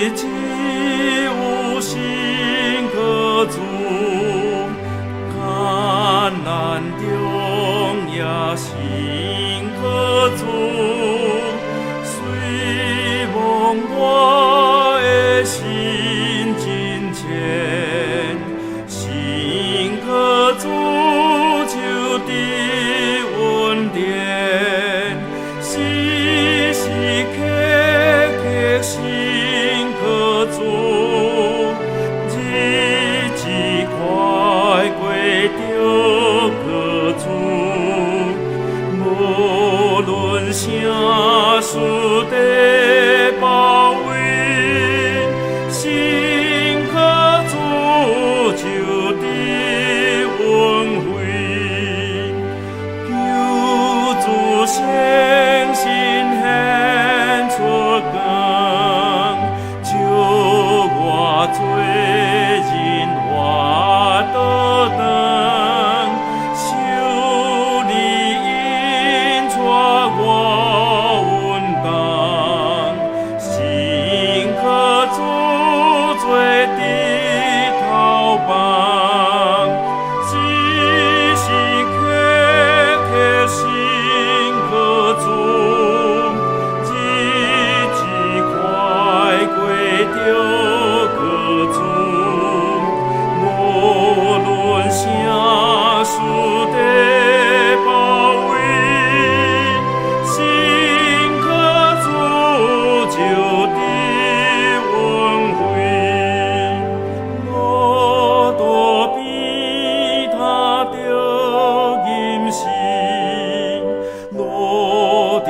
只有神可主，艱難中也神可主，雖望我的心真淺，神可主就得恩典，時時刻刻神可主，日子快過着可主，無論啥事地包圍，神可主就得恩惠，救主聖心獻出光，救我罪人活得當，受你引帶我穩當，神可主罪的逃亡，時時刻刻神可主，日子快過着可主，無論啥事地包圍，神可主就得恩惠，我躲避他着陰神，路中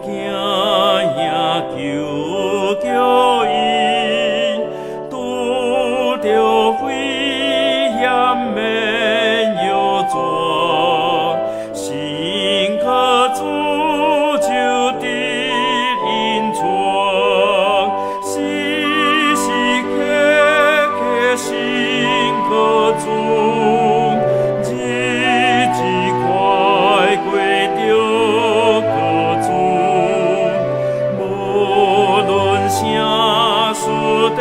行也求救因，拄着危險免有阻，神可主就得隱藏，時時刻刻神可主，日子快過着可主，無論啥事地